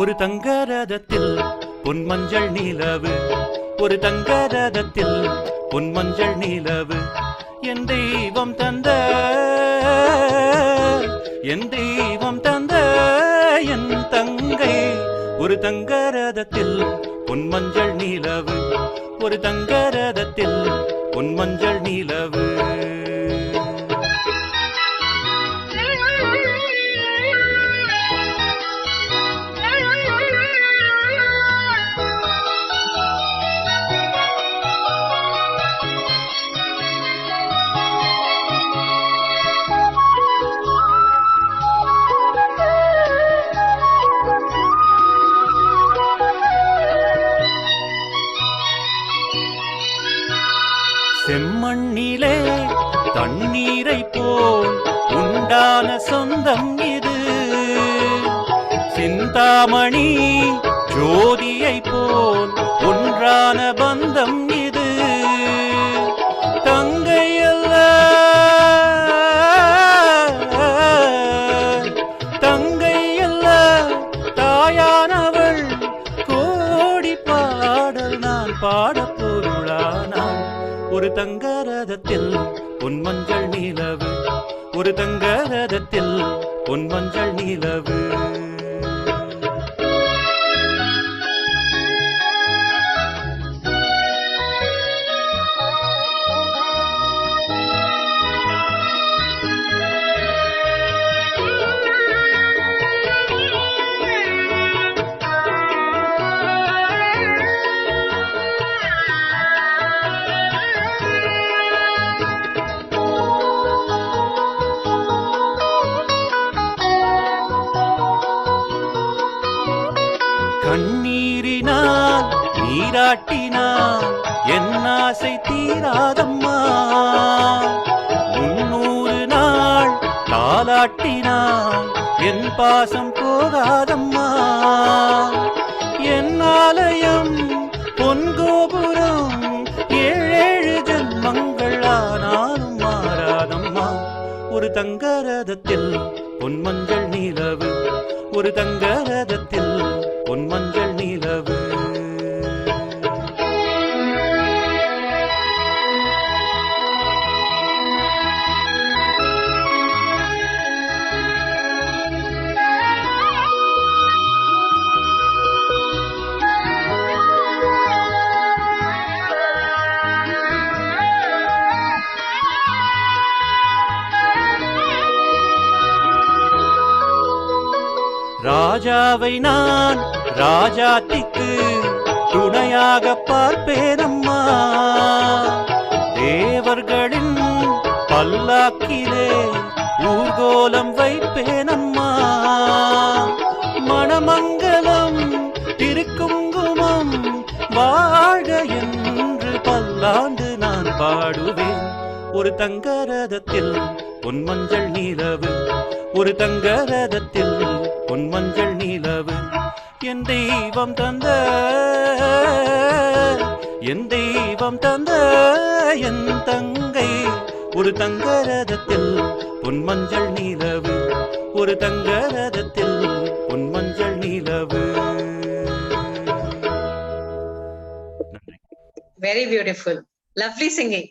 ஒரு தங்க ரதத்தில் பொன்மஞ்சள் நிலவு, ஒரு தங்க ரதத்தில் பொன்மஞ்சள் நிலவு, என் தெய்வம் தந்த என் தெய்வம் தந்த என் தங்கை. ஒரு தங்க ரதத்தில் பொன்மஞ்சள் நிலவு, ஒரு தங்க ரதத்தில் பொன்மஞ்சள் நிலவு. செம்மண்ணிலே தண்ணீரை போல் உண்டான சொந்தம் இது, சிந்தாமணி ஜோதியை போல் ஒன்றான பந்தம் இது. தங்கையல்ல தங்கையல்ல தாயானவள், கோடி பாடல் நான் பாட பொருளானாள். ஒரு தங்க ரதத்தில் பொன்மஞ்சள் நிலவு, ஒரு தங்க ரதத்தில் பொன்மஞ்சள் நிலவு. கண்ணீரினால் நீராட்டினால் என் ஆசை தீராதம்மா, 300 நாள் தாலாட்டினால் என் பாசம் போகாதம்மா. என் ஆலயம் பொன்கோபுரம் 7 ஜென்மங்கள் ஆனாலும் மாறாதம்மா. ஒரு தங்க ரதத்தில் பொன்மஞ்சள் நிலவு, ஒரு தங்க ரதத்தில் பொன்மஞ்சள் நிலவு. ராஜாவை நான் ராஜாத்திக்கு துணையாக பார்ப்பேனம்மா, தேவர்களின் பல்லாக்கிலே ஊர்கோலம் வைப்பேனம்மா. மணமங்கலம் திருக்குங்குமம் வாழ்க என்று பல்லாண்டு நான் பாடுவேன். ஒரு தங்க ரதத்தில் பொன்மஞ்சள் நிலவு, ஒரு தங்க ரதத்தில் பொன்மஞ்சள் நிலவு, என் தெய்வம் தந்த என் தெய்வம் தந்த என் தங்கை. ஒரு தங்க ரதத்தில் பொன்மஞ்சள் நிலவு, ஒரு தங்க ரதத்தில் பொன்மஞ்சள் நிலவு. Very beautiful. Lovely singing.